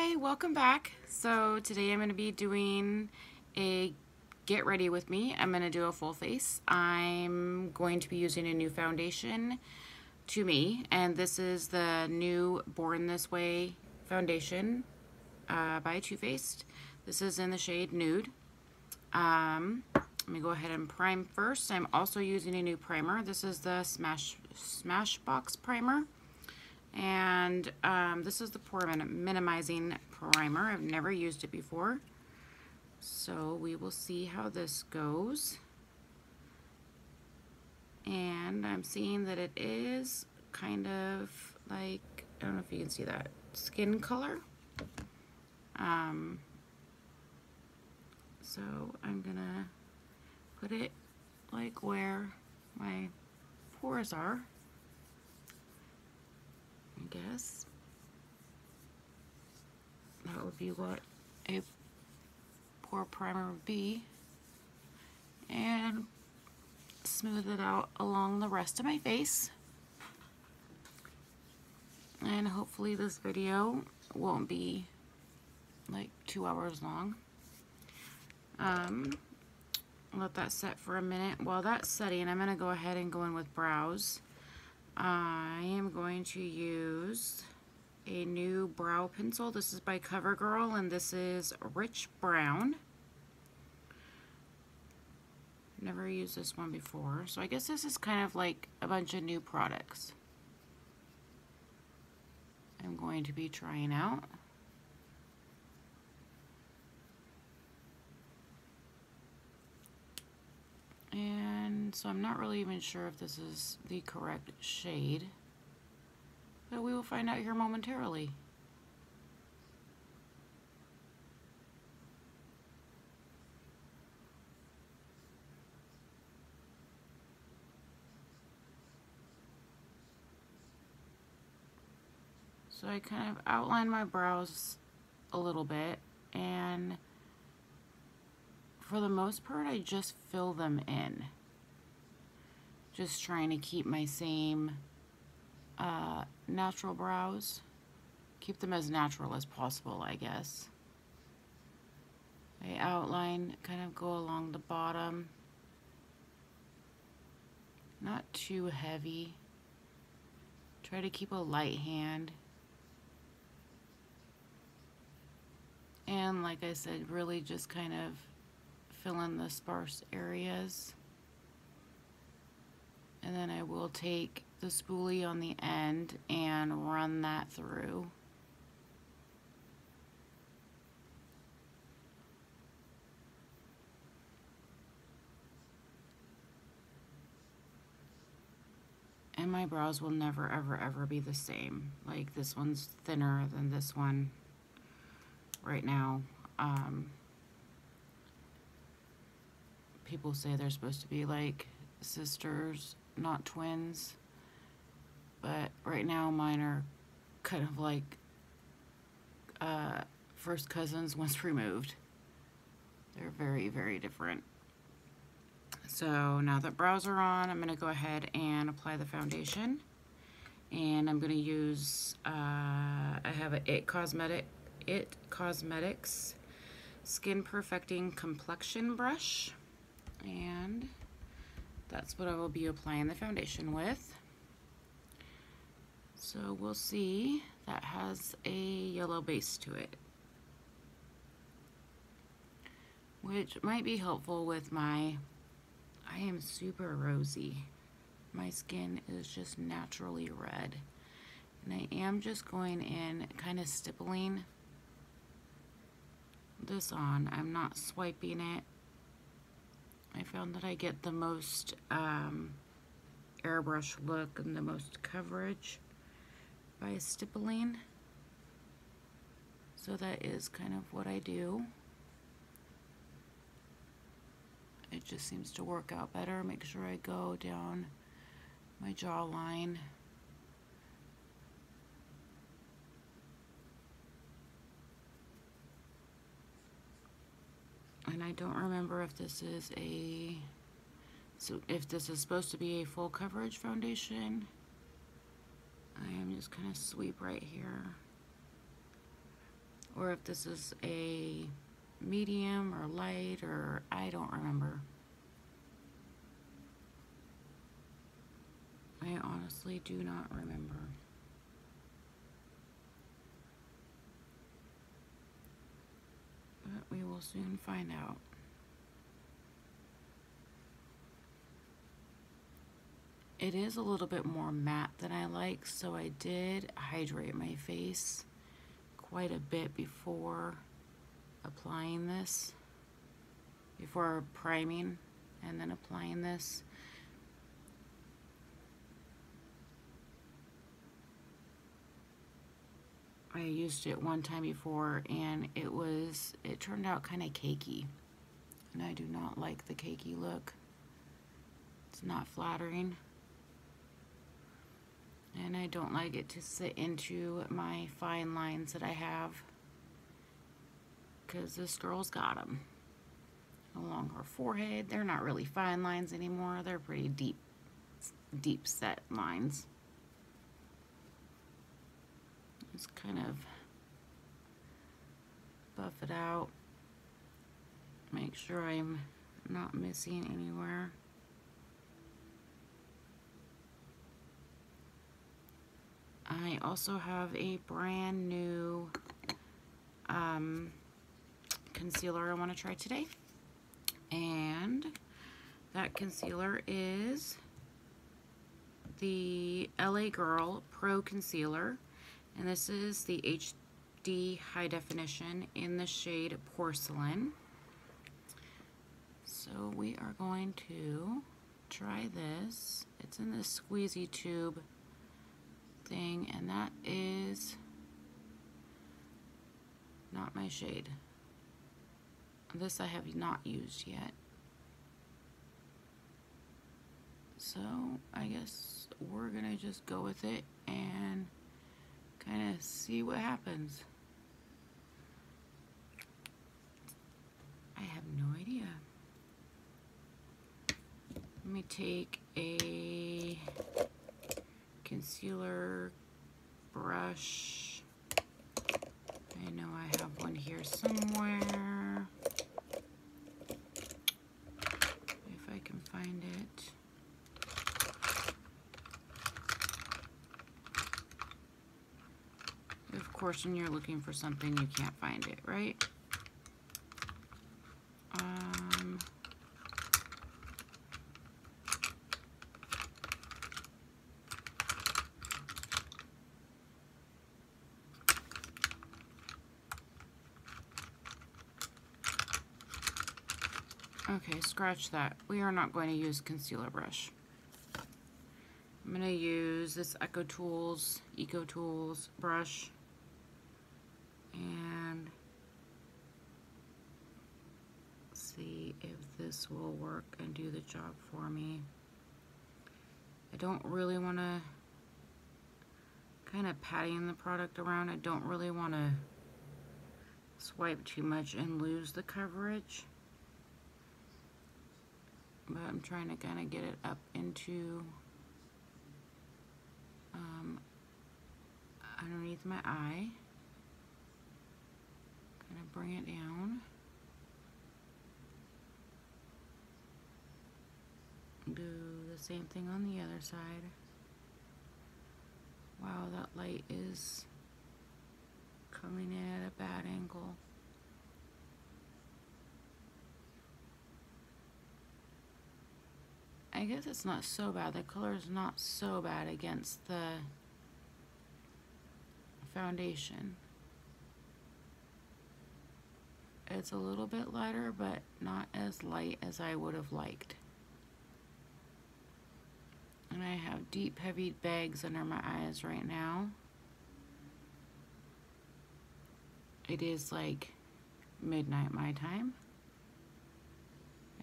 Hi, welcome back. So today I'm going to be doing a get ready with me. I'm going to do a full face. I'm going to be using a new foundation to me, and this is the new Born This Way foundation by Too Faced. This is in the shade Nude. Let me go ahead and prime first. I'm also using a new primer. This is the Smashbox primer. And this is the pore minimizing primer. I've never used it before, so we will see how this goes. And I'm seeing that it is kind of like, I don't know if you can see that, skin color. So I'm gonna put it like where my pores are, I guess. That would be what a pore primer would be. And smooth it out along the rest of my face. And hopefully this video won't be like 2 hours long. Let that set for a minute. While that's setting, I'm going to go ahead and go in with brows. I am going to use a new brow pencil. This is by CoverGirl, and this is Rich Brown. Never used this one before, so I guess this is kind of like a bunch of new products I'm going to be trying out. And so I'm not really even sure if this is the correct shade, but we will find out here momentarily. So I kind of outline my brows a little bit, and for the most part I just fill them in. Just trying to keep my same natural brows. Keep them as natural as possible, I guess. I outline, kind of go along the bottom. Not too heavy. Try to keep a light hand. And like I said, really just kind of fill in the sparse areas. And then I will take the spoolie on the end and run that through. And my brows will never, ever be the same. Like, this one's thinner than this one right now. People say they're supposed to be like sisters, not twins, but right now mine are kind of like first cousins once removed. They're very different. So now that brows are on, I'm going to go ahead and apply the foundation, and I'm going to use I have a It Cosmetics Skin Perfecting Complexion Brush, and that's what I will be applying the foundation with. So we'll see, that has a yellow base to it, which might be helpful with I am super rosy. My skin is just naturally red. And I am just going in, kind of stippling this on. I'm not swiping it. I found that I get the most airbrush look and the most coverage by stippling. So that is kind of what I do. It just seems to work out better. Make sure I go down my jawline. And I don't remember if this is if this is supposed to be a full coverage foundation. I am just kind of sweep right here. or if this is a medium or light, or I don't remember. I honestly do not remember. But we will soon find out. It is a little bit more matte than I like, so I did hydrate my face quite a bit before applying this, before priming and then applying this. I used it one time before and it turned out kind of cakey, and I do not like the cakey look. It's not flattering, and I don't like it to sit into my fine lines that I have, because this girl's got them along her forehead. They're not really fine lines anymore. They're pretty deep set lines. Just kind of buff it out, make sure I'm not missing anywhere. I also have a brand new concealer I want to try today, and that concealer is the LA Girl Pro Concealer. And this is the HD High Definition in the shade Porcelain. So we are going to try this. It's in this squeezy tube thing, and that is not my shade. This I have not used yet. So I guess we're gonna just go with it and kind of see what happens. I have no idea. Let me take a concealer brush. I know I have one here somewhere. If I can find it. Of course, when you're looking for something, you can't find it, right? Okay, scratch that. We are not going to use concealer brush. I'm going to use this Eco Tools brush, and see if this will work and do the job for me. I don't really want to kind of patting the product around. I don't really want to swipe too much and lose the coverage, but I'm trying to kind of get it up into underneath my eye. Kind of bring it down. Do the same thing on the other side. Wow, that light is coming in at a bad angle. I guess it's not so bad. The color is not so bad against the foundation. It's a little bit lighter, but not as light as I would have liked. And I have deep, heavy bags under my eyes right now. It is like midnight my time.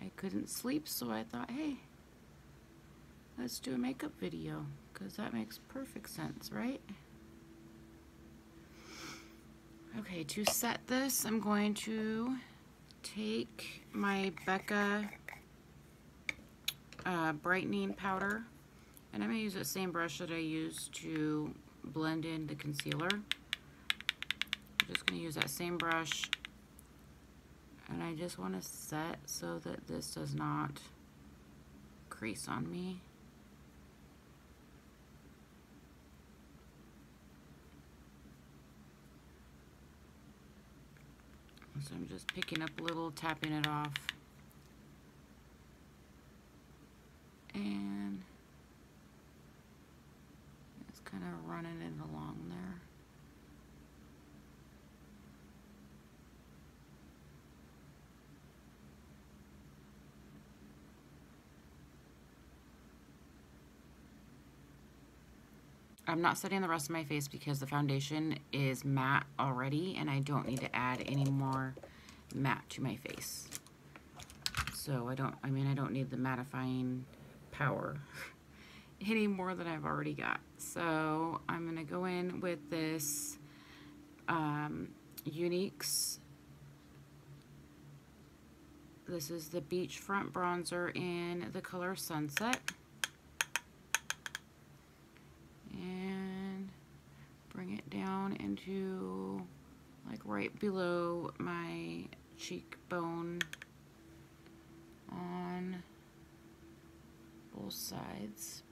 I couldn't sleep, so I thought, hey, let's do a makeup video, because that makes perfect sense, right? Okay, to set this, I'm going to take my Becca Brightening powder, and I'm going to use the same brush that I used to blend in the concealer. I'm just going to use that same brush, and I just want to set so that this does not crease on me. So I'm just picking up a little, tapping it off, and just kind of running it along there. I'm not setting the rest of my face because the foundation is matte already and I don't need to add any more matte to my face. So I don't need the mattifying power any more than I've already got. So I'm gonna go in with this Younique's. This is the Beachfront Bronzer in the color Sunset. And bring it down into like right below my cheekbone on both sides.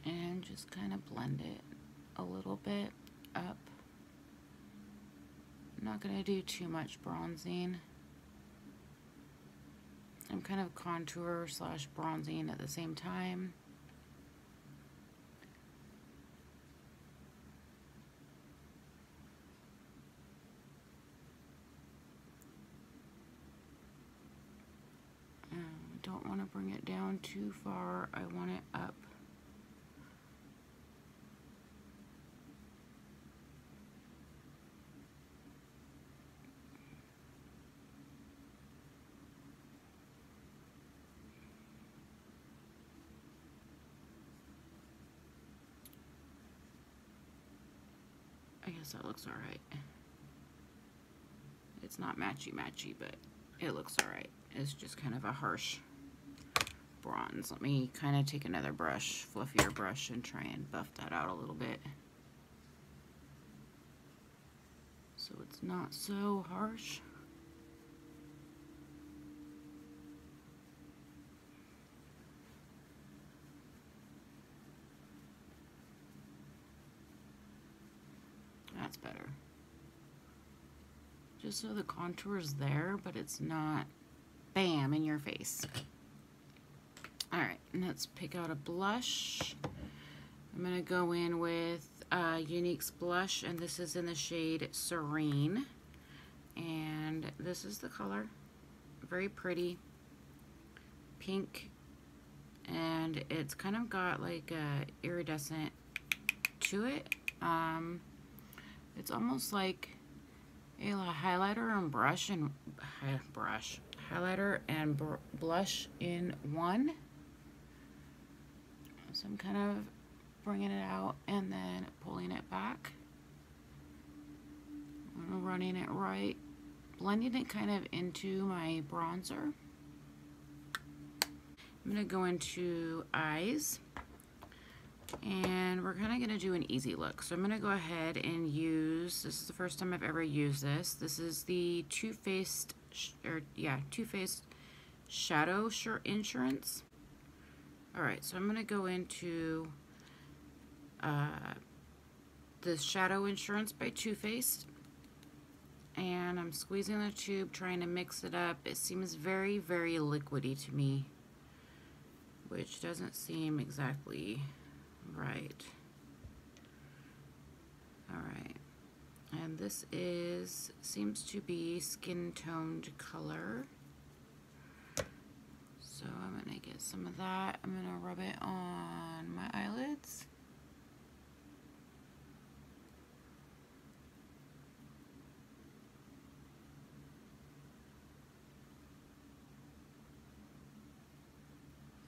And just kind of blend it a little bit up. I'm not going to do too much bronzing. I'm kind of contour slash bronzing at the same time. Don't want to bring it down too far. I want it up. I guess that looks alright. It's not matchy-matchy, but it looks alright. It's just kind of a harsh bronze. Let me kind of take another brush, fluffier brush, and try and buff that out a little bit. So it's not so harsh. That's better. Just so the contour is there, but it's not bam in your face. Alright, let's pick out a blush. I'm going to go in with Younique's blush, and this is in the shade Serene. And this is the color. Very pretty. Pink. And it's kind of got like a iridescent to it. It's almost like a highlighter and brush and highlighter and blush in one. So I'm kind of bringing it out and then pulling it back. I'm running it right, blending it kind of into my bronzer. I'm gonna go into eyes. And we're kind of going to do an easy look. So I'm going to go ahead and use, this is the first time I've ever used this. This is the Too Faced Shadow Insurance. Alright, so I'm going to go into the Shadow Insurance by Too Faced. And I'm squeezing the tube, trying to mix it up. It seems very, very liquidy to me, which doesn't seem exactly right. Alright, and this seems to be skin toned color. So I'm gonna get some of that. I'm gonna rub it on my eyelids.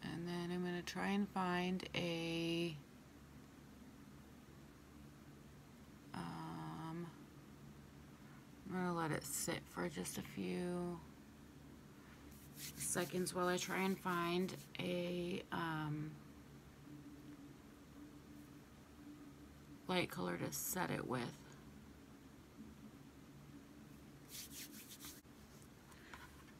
And then I'm gonna try and find a I'm gonna let it sit for just a few seconds while I try and find a light color to set it with.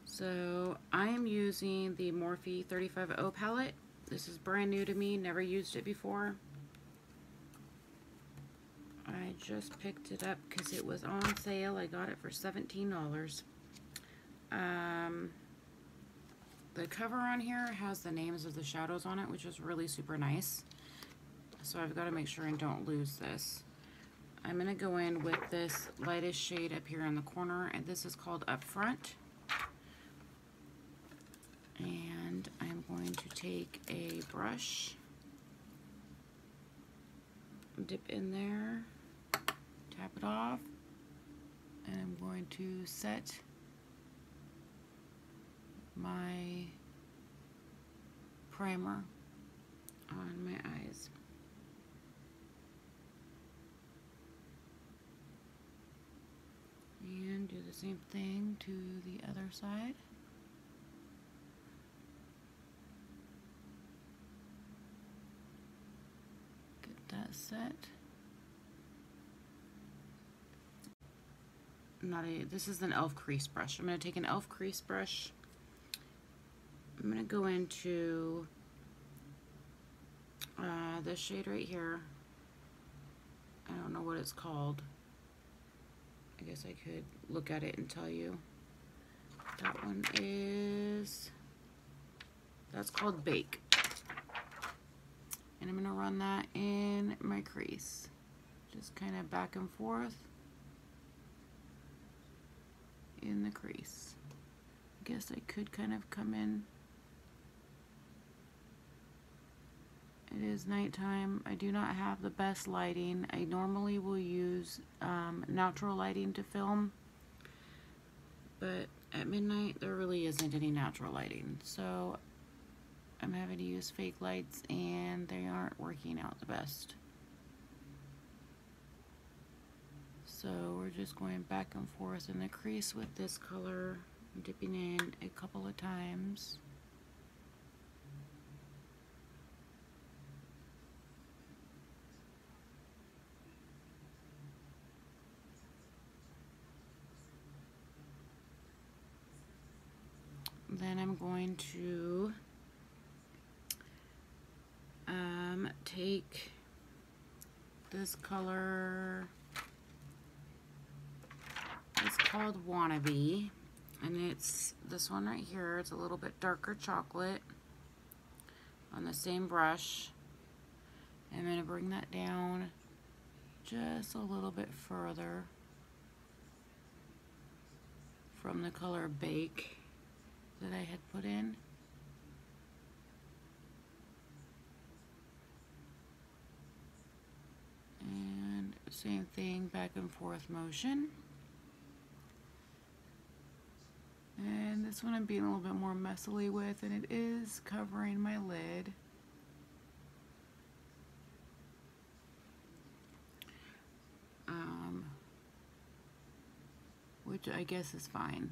So I am using the Morphe 35O palette. This is brand new to me, never used it before. I just picked it up because it was on sale. I got it for $17. The cover on here has the names of the shadows on it, which is really super nice. So I've got to make sure I don't lose this. I'm going to go in with this lightest shade up here in the corner, and this is called Up Front. And I'm going to take a brush, dip in there, tap it off, and I'm going to set my primer on my eyes. And do the same thing to the other side. Get that set. This is an e.l.f. crease brush. I'm going to take an e.l.f. crease brush. I'm going to go into this shade right here. I don't know what it's called. I guess I could look at it and tell you. That one is, that's called Bake. And I'm going to run that in my crease. Just kind of back and forth in the crease. I guess I could kind of come in. It is nighttime. I do not have the best lighting. I normally will use natural lighting to film, but at midnight there really isn't any natural lighting, so I'm having to use fake lights and they aren't working out the best. So we're just going back and forth in the crease with this color, dipping in a couple of times. Then I'm going to take this color, it's called Wannabe, and it's this one right here. It's a little bit darker chocolate on the same brush. I'm going to bring that down just a little bit further from the color Bake that I had put in. And same thing, back and forth motion. And this one I'm being a little bit more messily with, and it is covering my lid. Which I guess is fine.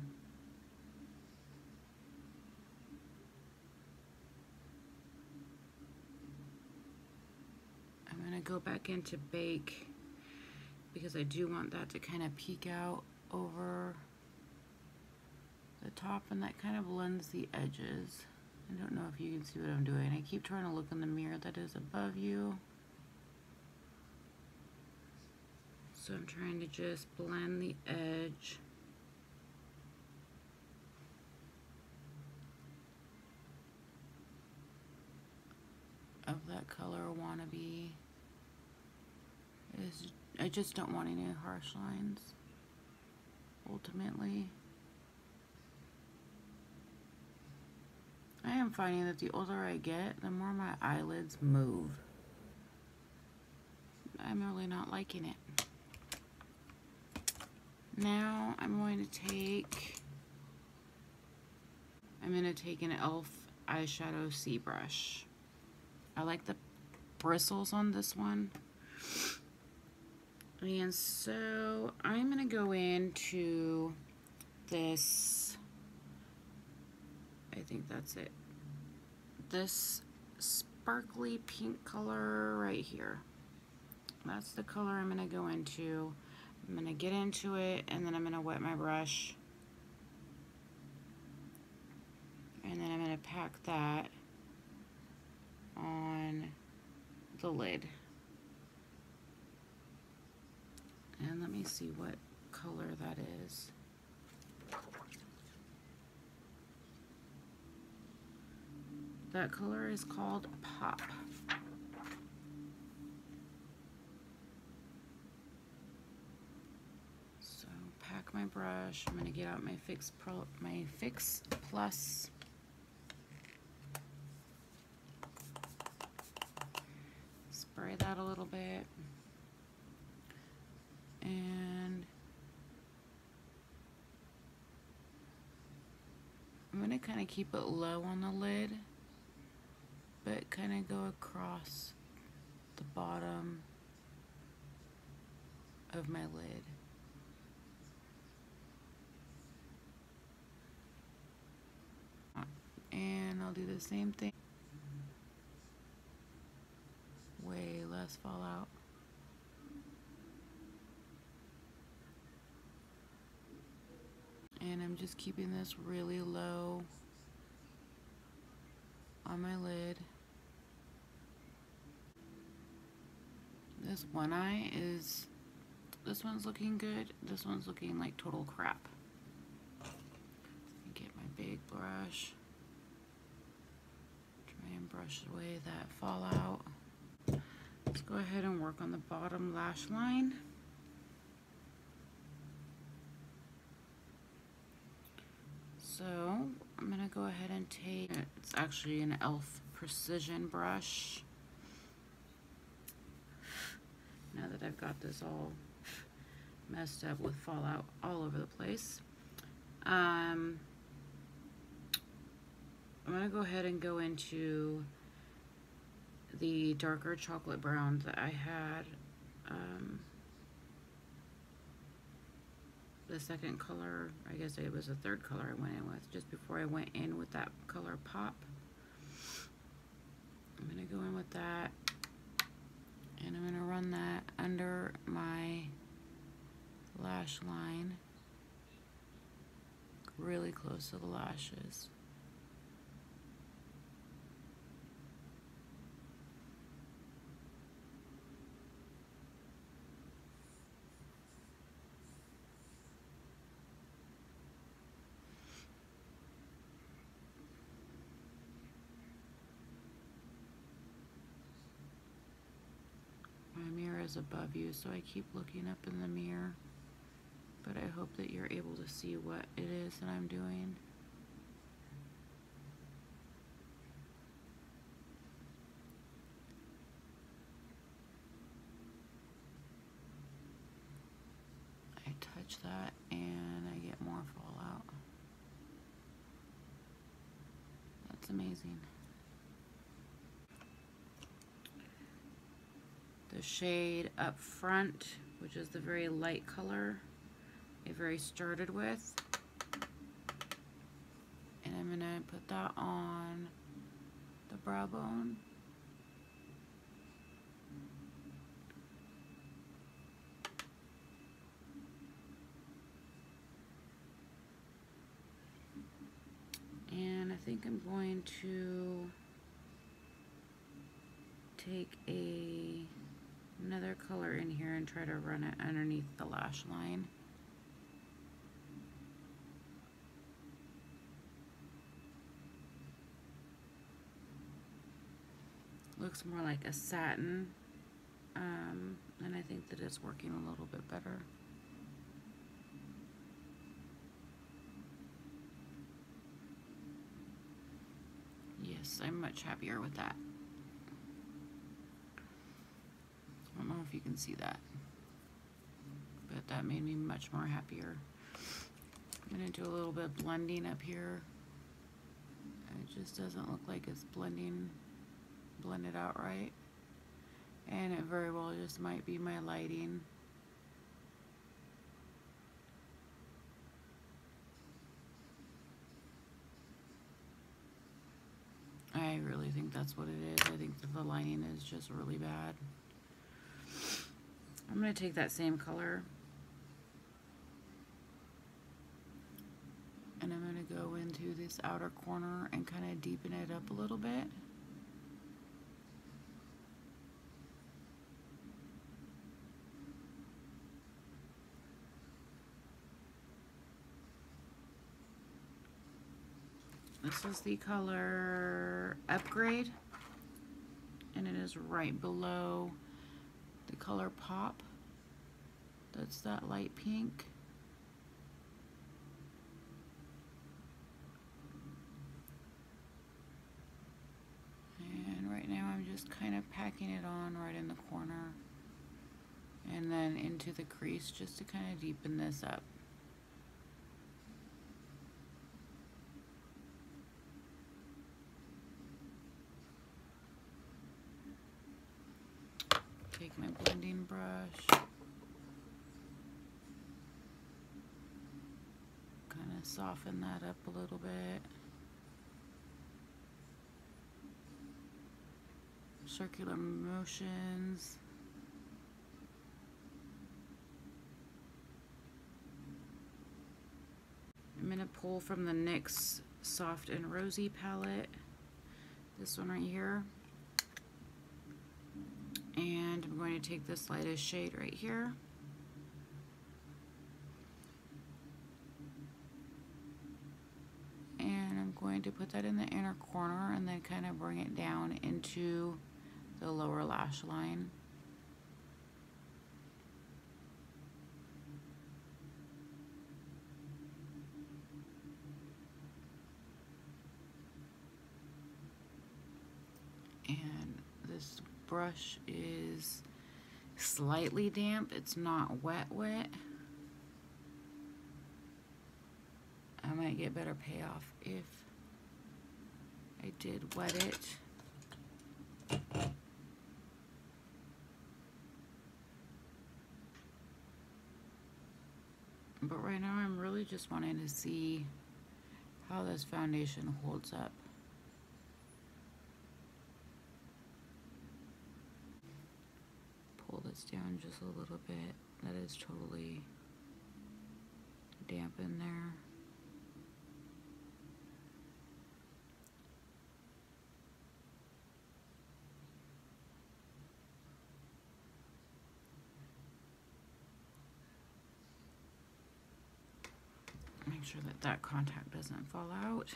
I'm going to go back into Bake because I do want that to kind of peek out over the top, and that kind of blends the edges. I don't know if you can see what I'm doing. I keep trying to look in the mirror that is above you. So I'm trying to just blend the edge. Of that color Wannabe. I just don't want any harsh lines, ultimately. I am finding that the older I get, the more my eyelids move. I'm really not liking it. Now I'm going to take an e.l.f. eyeshadow C brush. I like the bristles on this one. And so I'm going to go into this, I think that's it, this sparkly pink color right here. that's the color I'm going to go into. I'm going to get into it, and then I'm going to wet my brush. And then I'm going to pack that on the lid. And let me see what color that is. That color is called Pop. So pack my brush. I'm gonna get out my Fix Plus. Spray that a little bit. And I'm gonna kind of keep it low on the lid, but kind of go across the bottom of my lid. And I'll do the same thing. Way less fallout. And I'm just keeping this really low on my lid. This one eye is, this one's looking good. This one's looking like total crap. Get my big brush. Try and brush away that fallout. Let's go ahead and work on the bottom lash line. So I'm gonna go ahead and take, it's actually an e.l.f. Precision brush. Now that I've got this all messed up with fallout all over the place, I'm gonna go ahead and go into the darker chocolate brown that I had, the second color, I guess it was the third color I went in with, just before I went in with that color Pop. I'm gonna go in with that, and I'm gonna run that under my lash line, really close to the lashes. My mirror is above you, so I keep looking up in the mirror, but I hope that you're able to see what it is that I'm doing. I touch that and I get more fallout. That's amazing. The shade up front, which is the very light color I very started with, and I'm gonna put that on the brow bone. And I think I'm going to take another color in here and try to run it underneath the lash line. Looks more like a satin, and I think that it's working a little bit better. Yes, I'm much happier with that. I don't know if you can see that, but that made me much more happier. I'm gonna do a little bit of blending up here. It just doesn't look like it's blended out right, and it very well just might be my lighting. I really think that's what it is. I think that the lighting is just really bad. I'm going to take that same color and I'm going to go into this outer corner and kind of deepen it up a little bit. This is the color Upgrade, and it is right below the color Pop. That's that light pink. And right now I'm just kind of packing it on right in the corner and then into the crease just to kind of deepen this up. Take my blending brush, kind of soften that up a little bit. Circular motions. I'm going to pull from the NYX Soft and Rosy palette, this one right here. And I'm going to take this lightest shade right here. And I'm going to put that in the inner corner and then kind of bring it down into the lower lash line. And this brush is slightly damp. It's not wet. I might get better payoff if I did wet it. But right now I'm really just wanting to see how this foundation holds up. Pull this down just a little bit. That is totally damp in there. Make sure that that contact doesn't fall out.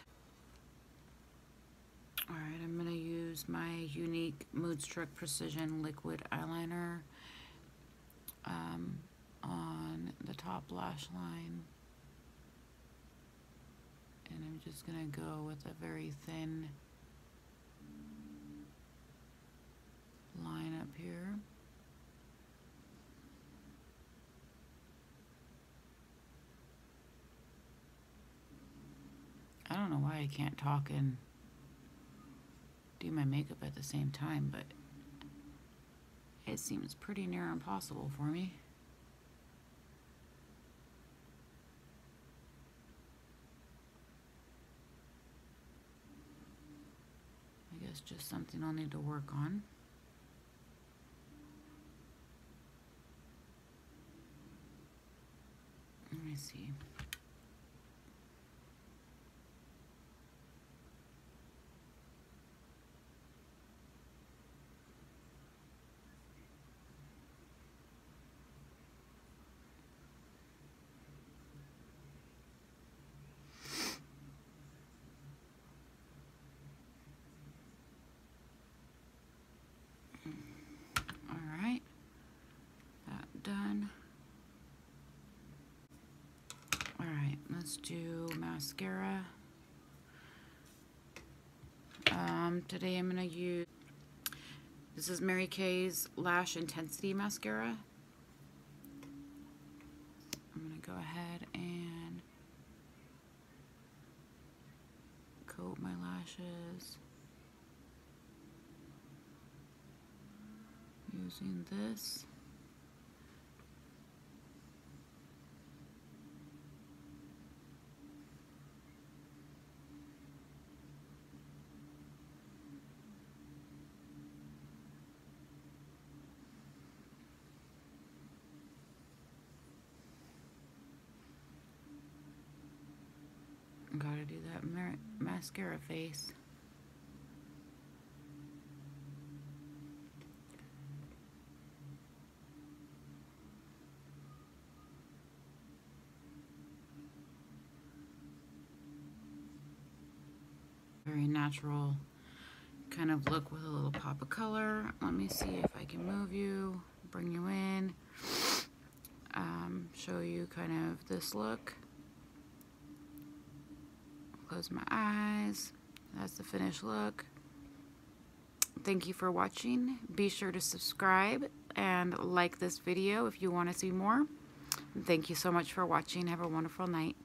Alright, I'm going to use my Younique Moodstruck Precision Liquid Eyeliner on the top lash line. And I'm just going to go with a very thin line up here. I don't know why I can't talk and do my makeup at the same time, but it seems pretty near impossible for me. I guess just something I'll need to work on. Let me see. Done. Alright, let's do mascara. Today I'm going to use, this is Mary Kay's Lash Intensity Mascara. I'm going to go ahead and coat my lashes using this. mascara face. Very natural kind of look with a little pop of color. Let me see if I can move you, bring you in, show you kind of this look. Close my eyes. That's the finished look. Thank you for watching. Be sure to subscribe and like this video if you want to see more. Thank you so much for watching. Have a wonderful night.